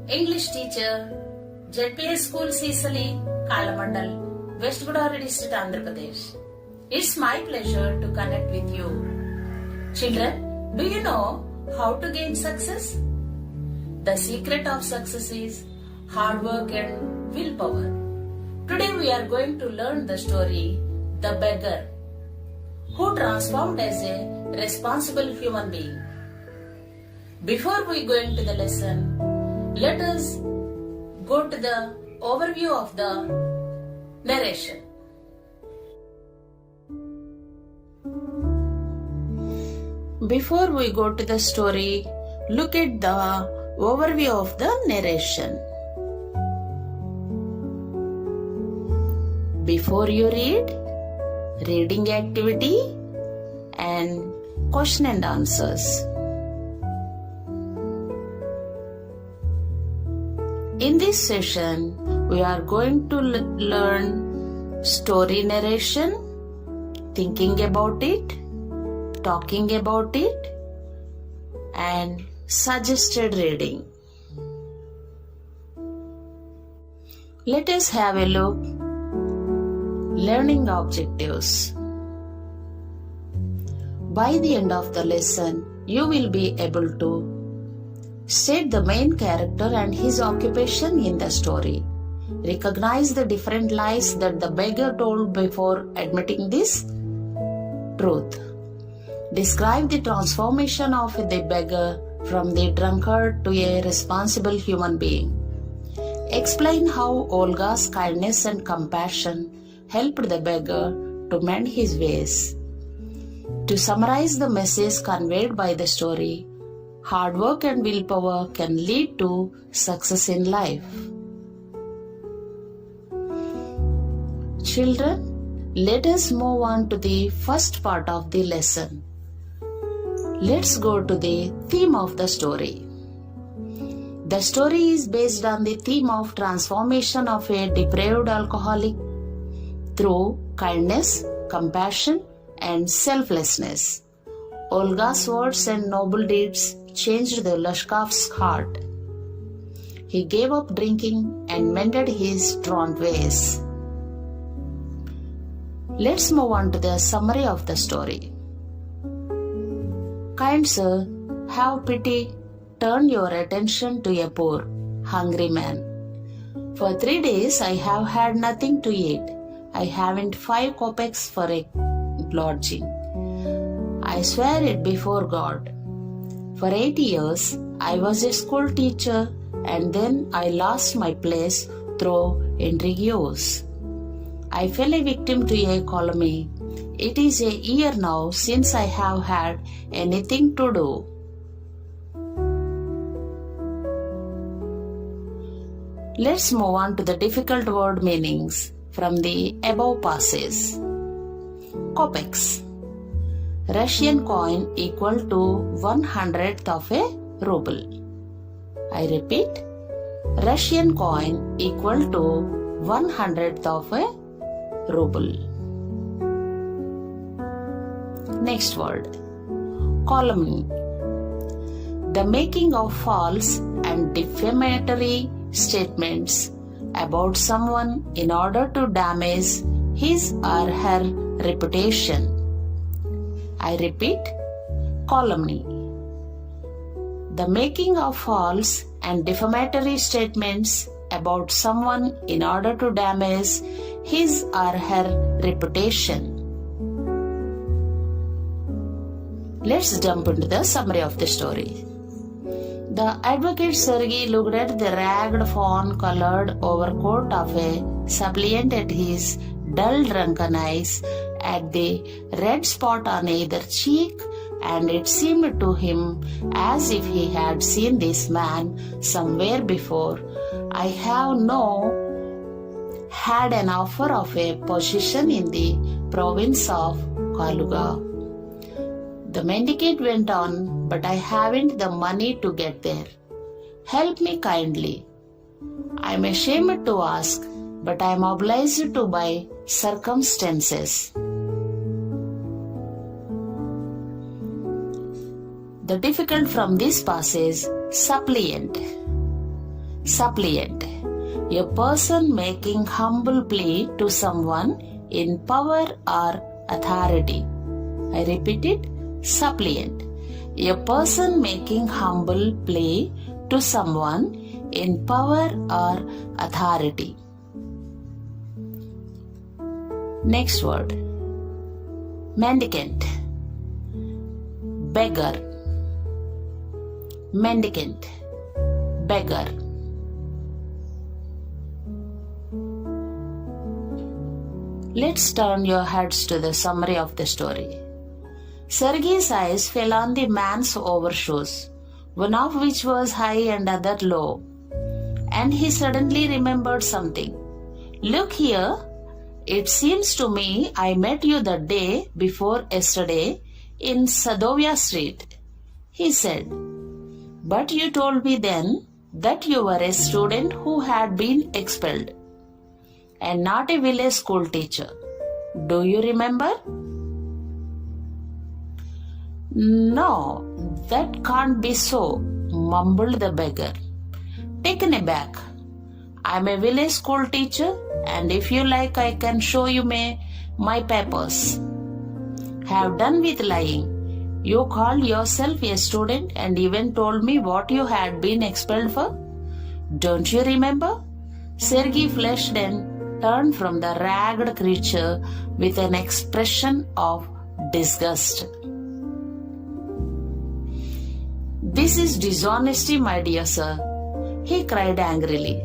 English teacher, ZPS School Sicily, Kalamandal, West Godavari District, Andhra Pradesh. It's my pleasure to connect with you. Children, do you know how to gain success? The secret of success is hard work and willpower. Today we are going to learn the story, The Beggar, who transformed as a responsible human being. Before we go into the lesson, let us go to the overview of the narration. Before we go to the story, look at the overview of the narration. Before you read, reading activity and question and answers. In this session, we are going to learn story narration, thinking about it, talking about it, and suggested reading. Let us have a look. Learning objectives. By the end of the lesson, you will be able to state the main character and his occupation in the story. Recognize the different lies that the beggar told before admitting this truth. Describe the transformation of the beggar from the drunkard to a responsible human being. Explain how Olga's kindness and compassion helped the beggar to mend his ways. To summarize the message conveyed by the story, hard work and willpower can lead to success in life. Children, let us move on to the first part of the lesson. Let's go to the theme of the story. The story is based on the theme of transformation of a depraved alcoholic through kindness, compassion, and selflessness. Olga's words and noble deeds changed the Lushkov's heart. He gave up drinking and mended his truant ways. Let's move on to the summary of the story. Kind sir, have pity, turn your attention to a poor, hungry man. For 3 days I have had nothing to eat. I haven't 5 kopecks for a lodging. I swear it before God. For 8 years, I was a school teacher and then I lost my place through intrigues. I fell a victim to a calumny. It is a year now since I have had anything to do. Let's move on to the difficult word meanings from the above passage. Kopecks. Russian coin equal to 1/100th of a ruble. I repeat, Russian coin equal to 1/100th of a ruble. Next word, calumny. The making of false and defamatory statements about someone in order to damage his or her reputation. I repeat, calumny. The making of false and defamatory statements about someone in order to damage his or her reputation. Let's jump into the summary of the story. The advocate Sergei looked at the ragged fawn-colored overcoat of a suppliant, at his dull drunken eyes, at the red spot on either cheek, and it seemed to him as if he had seen this man somewhere before. I have had an offer of a position in the province of Kaluga. The mendicant went on, but I haven't the money to get there. Help me kindly. I am ashamed to ask, but I am obliged to by circumstances. The difficult from this passage, suppliant. Suppliant. A person making humble plea to someone in power or authority. I repeat it. Suppliant. A person making humble plea to someone in power or authority. Next word. Mendicant. Beggar. Mendicant. Beggar. Let's turn your heads to the summary of the story. Sergei's eyes fell on the man's overshoes, one of which was high and other low, and he suddenly remembered something. Look here, it seems to me I met you the day before yesterday in Sadovia Street, he said. But you told me then that you were a student who had been expelled and not a village school teacher. Do you remember? No, that can't be so, mumbled the beggar, taken aback. I'm a village school teacher, and if you like, I can show you my papers. Have done with lying. You called yourself a student and even told me what you had been expelled for. Don't you remember? Sergei flushed and turned from the ragged creature with an expression of disgust. This is dishonesty, my dear sir, he cried angrily.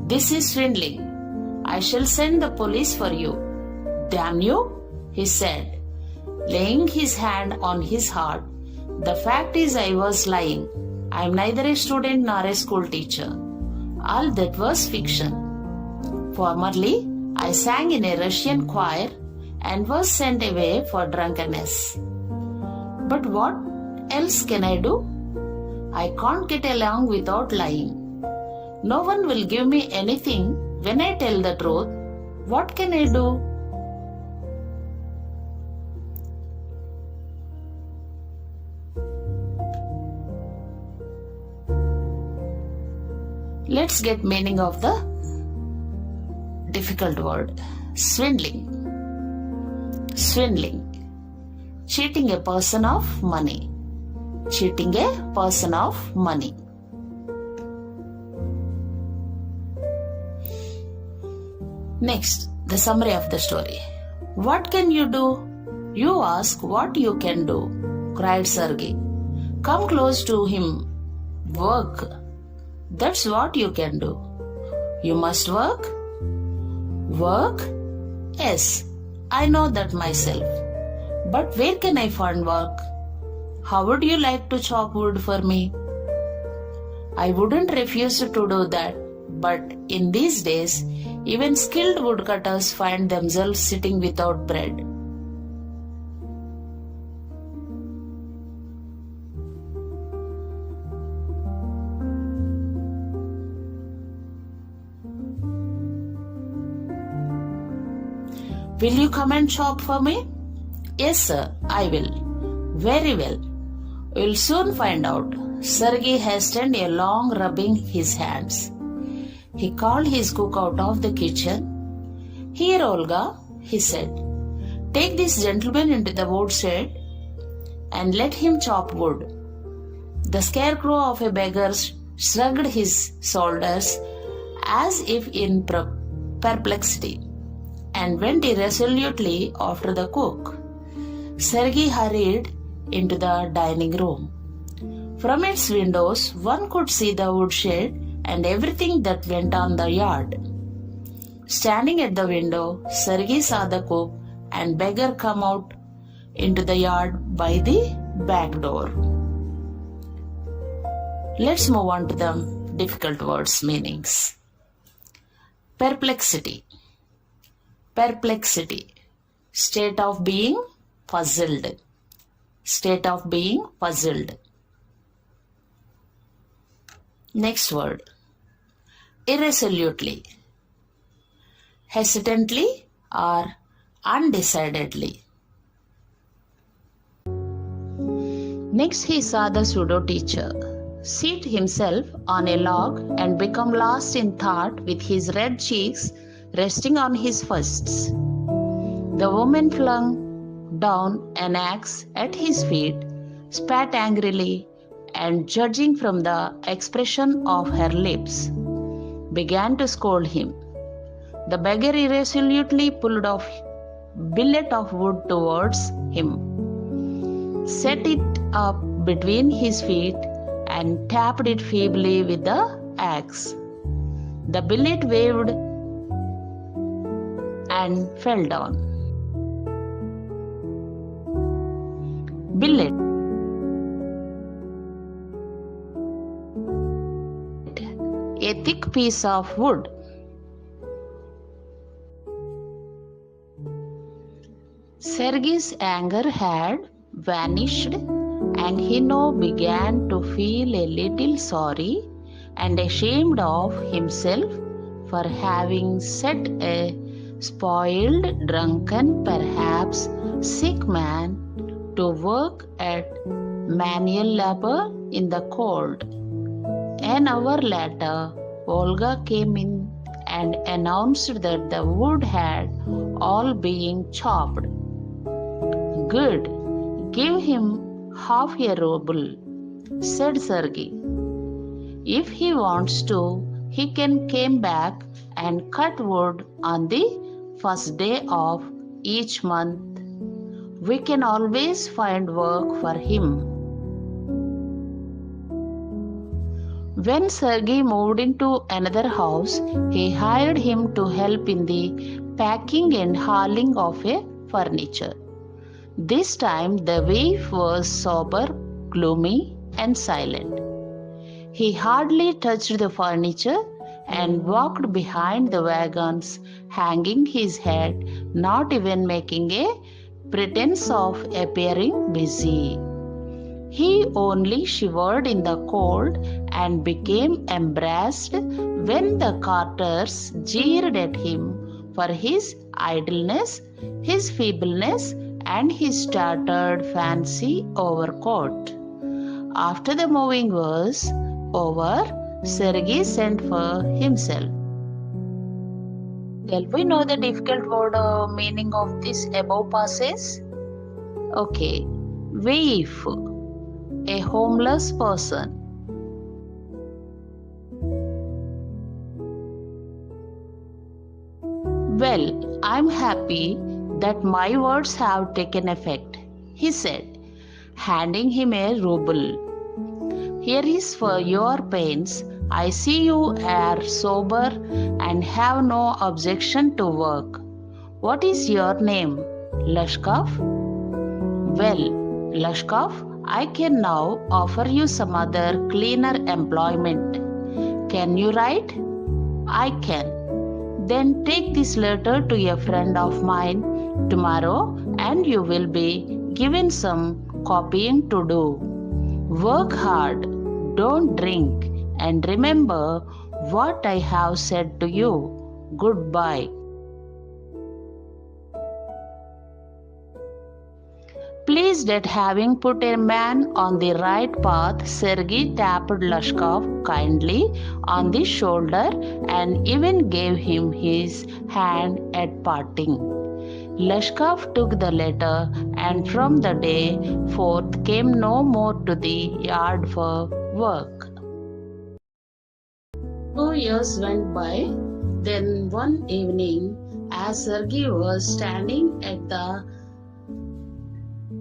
This is swindling. I shall send the police for you. Damn you, he said, laying his hand on his heart. The fact is I was lying. I am neither a student nor a school teacher. All that was fiction. Formerly, I sang in a Russian choir and was sent away for drunkenness. But what else can I do? I can't get along without lying. No one will give me anything when I tell the truth. What can I do? Let's get meaning of the difficult word. Swindling. Swindling. Cheating a person of money. Cheating a person of money. Next, the summary of the story. What can you do? You ask what you can do, cried Sergei. Come close to him. Work. That's what you can do. You must work. Work? Yes, I know that myself. But where can I find work? How would you like to chop wood for me? I wouldn't refuse to do that, but in these days, even skilled woodcutters find themselves sitting without bread. Will you come and chop for me? Yes, sir, I will. Very well. We'll soon find out. Sergei hastened along, rubbing his hands. He called his cook out of the kitchen. Here, Olga, he said. Take this gentleman into the woodshed and let him chop wood. The scarecrow of a beggar shrugged his shoulders as if in perplexity and went irresolutely after the cook. Sergei hurried into the dining room. From its windows, one could see the woodshed and everything that went on the yard. Standing at the window, Sergei saw the cook and beggar come out into the yard by the back door. Let's move on to the difficult words meanings. Perplexity. Perplexity. State of being puzzled. State of being puzzled. Next word. Irresolutely. Hesitantly or undecidedly. Next he saw the pseudo teacher. seat himself on a log and become lost in thought with his red cheeks resting on his fists. The woman flung down an axe at his feet, spat angrily, and judging from the expression of her lips, began to scold him. The beggar irresolutely pulled a billet of wood towards him, set it up between his feet, and tapped it feebly with the axe. The billet waved and fell down. Billet, a thick piece of wood. Sergei's anger had vanished, and he now began to feel a little sorry and ashamed of himself for having set a spoiled, drunken, perhaps sick man to work at manual labor in the cold. An hour later, Olga came in and announced that the wood had all been chopped. Good, give him half a ruble, said Sergei. If he wants to, he can come back and cut wood on the first day of each month. We can always find work for him. When Sergei moved into another house, he hired him to help in the packing and hauling of a furniture. This time the wife was sober, gloomy, and silent. He hardly touched the furniture and walked behind the wagons, hanging his head, not even making a pretense of appearing busy. He only shivered in the cold and became embarrassed when the carters jeered at him for his idleness, his feebleness, and his tattered fancy overcoat. After the moving was over, Sergei sent for himself. Shall we know the difficult word meaning of this above passage? Okay. Waif, a homeless person. Well, I'm happy that my words have taken effect, he said, handing him a ruble. Here is for your pains. I see you are sober and have no objection to work. What is your name? Lashkov? Well, Lashkov, I can now offer you some other cleaner employment. Can you write? I can. Then take this letter to a friend of mine tomorrow and you will be given some copying to do. Work hard, don't drink, and remember what I have said to you. Goodbye. Pleased at having put a man on the right path, Sergei tapped Lashkov kindly on the shoulder and even gave him his hand at parting. Lashkov took the letter and from the day forth came no more to the yard for work. 2 years went by. Then one evening, as Sergei was standing at the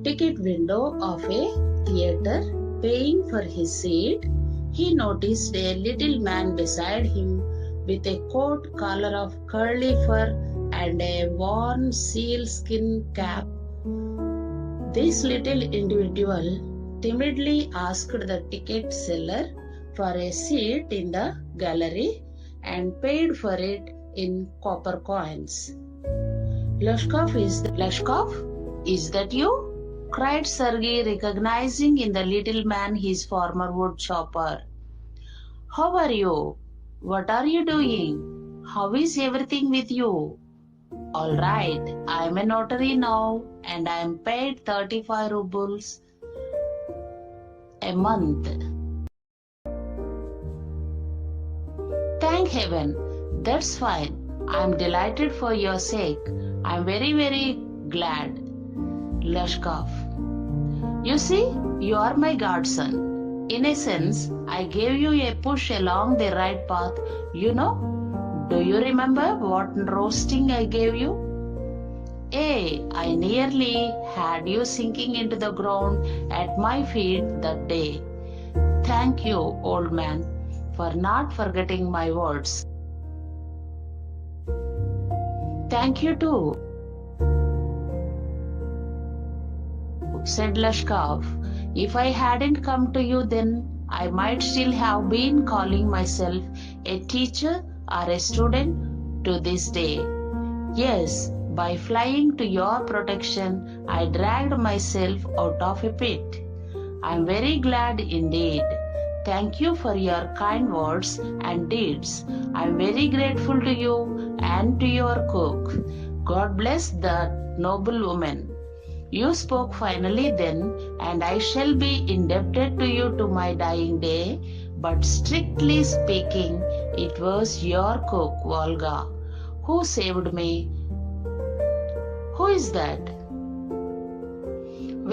ticket window of a theater paying for his seat, he noticed a little man beside him with a coat collar of curly fur and a worn sealskin cap. This little individual timidly asked the ticket seller for a seat in the gallery and paid for it in copper coins. Lashkov, is that you? Cried Sergei, recognizing in the little man his former wood chopper. How are you? What are you doing? How is everything with you? All right, I am a notary now and I am paid 35 rubles a month. Thank heaven. That's fine. I'm delighted for your sake. I'm very, very glad. Lashkov. You see, you are my godson. In a sense, I gave you a push along the right path. You know? Do you remember what roasting I gave you? I nearly had you sinking into the ground at my feet that day. Thank you, old man, for not forgetting my words. Thank you too, said Lashkov. If I hadn't come to you then, I might still have been calling myself a teacher or a student to this day. Yes, by flying to your protection, I dragged myself out of a pit. I am very glad indeed. Thank you for your kind words and deeds. I am very grateful to you and to your cook. God bless that noble woman. You spoke finally then, and I shall be indebted to you to my dying day, but strictly speaking, it was your cook, Volga, who saved me. Who is that?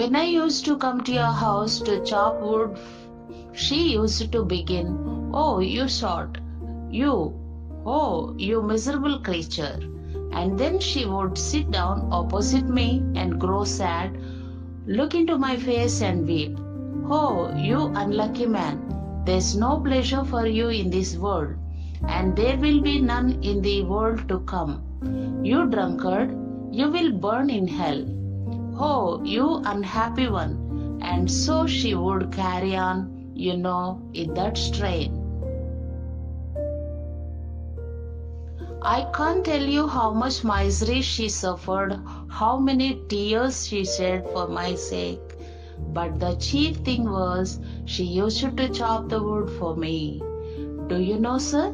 When I used to come to your house to chop wood, she used to begin, "Oh, you sot, you miserable creature." And then she would sit down opposite me and grow sad, look into my face and weep. "Oh, you unlucky man, there's no pleasure for you in this world, and there will be none in the world to come. You drunkard, you will burn in hell. Oh, you unhappy one." And so she would carry on, in that strain. I can't tell you how much misery she suffered, how many tears she shed for my sake. But the chief thing was, she used to chop the wood for me. Do you know, sir,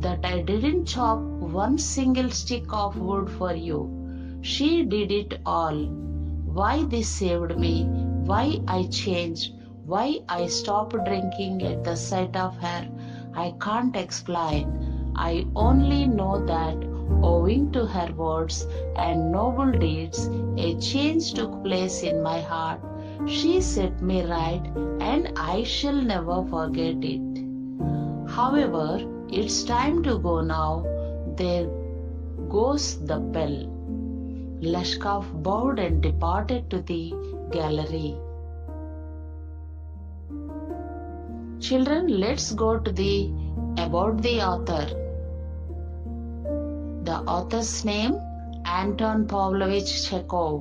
that I didn't chop one single stick of wood for you? She did it all. Why this saved me, why I changed, why I stopped drinking at the sight of her, I can't explain. I only know that, owing to her words and noble deeds, a change took place in my heart. She set me right, and I shall never forget it. However, it's time to go now. There goes the bell. Lashkov bowed and departed to the gallery. Children, let's go to about the author. The author's name, Anton Pavlovich Chekhov.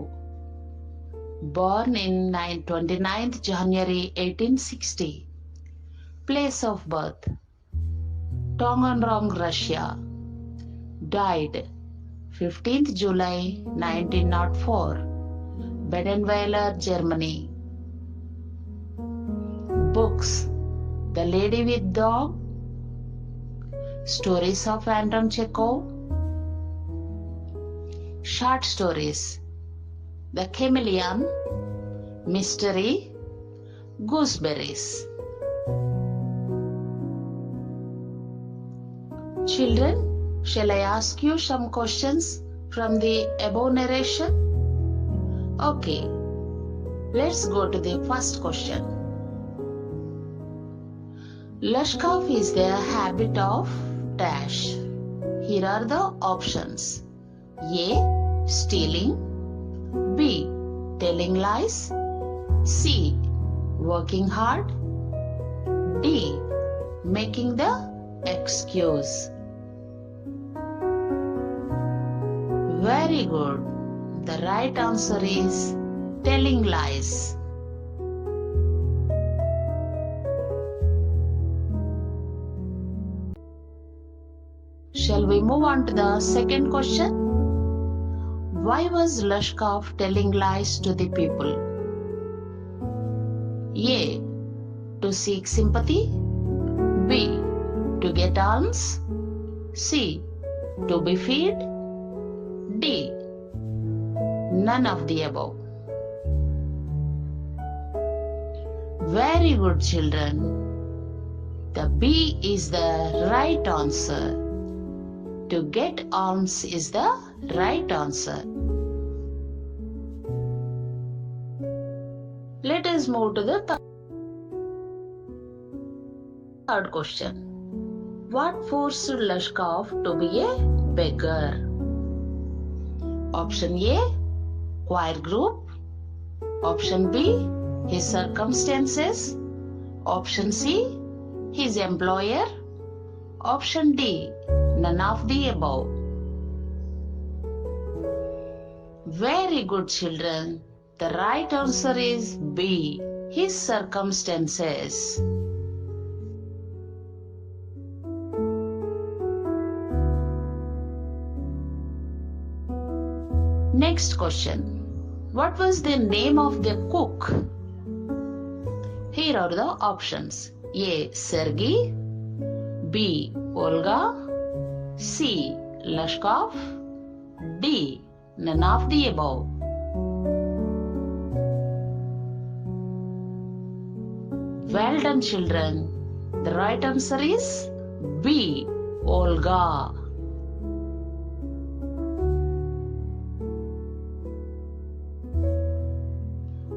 Born in 29th January 1860. Place of birth, Taganrog, Russia. Died 15th July 1904, Badenweiler, Germany. Books: The Lady with Dog, Stories of Anton Chekhov. Short stories: The Chameleon, Mystery, Gooseberries. Children, shall I ask you some questions from the above narration? Okay, let's go to the first question. Lashkov is the habit of dash. Here are the options. A. Stealing. B. Telling lies. C. Working hard. D. Making the excuse. Very good. The right answer is telling lies. Shall we move on to the second question? Why was Lashkov telling lies to the people? A. To seek sympathy. B. To get alms. C. To be fed. D. None of the above. Very good, children. The B is the right answer. To get arms is the right answer. Let us move to the third question. What forced Lashkov to be a beggar? Option A, choir group. Option B, his circumstances. Option C, his employer. Option D, none of the above. Very good, children. The right answer is B, his circumstances. Next question. What was the name of the cook? Here are the options. A. Sergey. B. Olga. C. Lashkov. D. None of the above. Well done, children. The right answer is B. Olga.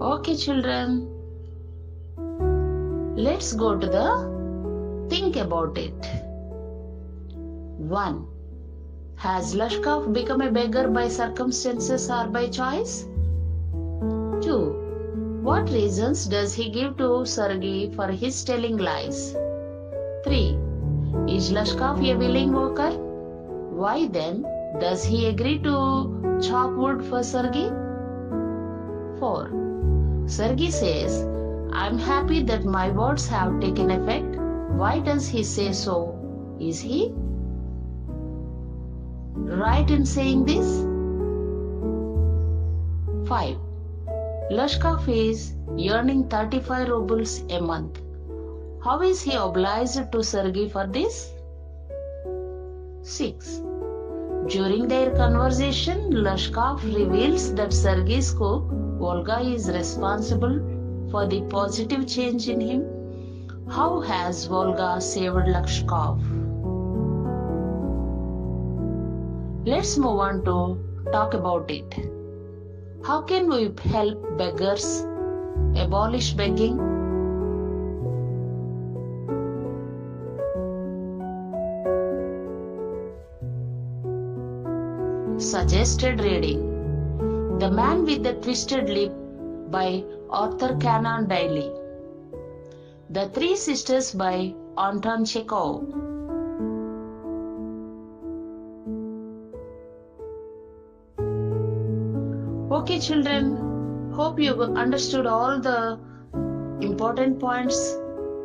Okay, children. Let's go to the think about it. 1. Has Lashkov become a beggar by circumstances or by choice? 2. What reasons does he give to Sergey for his telling lies? 3. Is Lashkov a willing worker? Why then does he agree to chop wood for Sergey? 4. Sergey says, I'm happy that my words have taken effect. Why does he say so? Is he right in saying this? 5. Lashkov is earning 35 rubles a month. How is he obliged to Sergey for this? 6. During their conversation, Lashkov reveals that Sergey's cook, Olga, is responsible for the positive change in him. How has Olga saved Lashkov? Let's move on to talk about it. How can we help beggars? Abolish begging? Suggested reading: The Man with the Twisted Lip by Arthur Conan Doyle. The Three Sisters by Anton Chekhov. Okay, children, hope you understood all the important points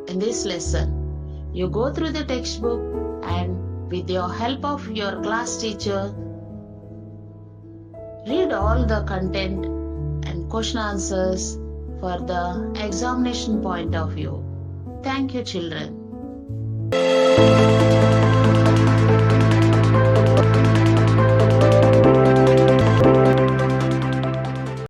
in this lesson. You go through the textbook and with your help of your class teacher, read all the content and question answers for the examination point of view. Thank you, children.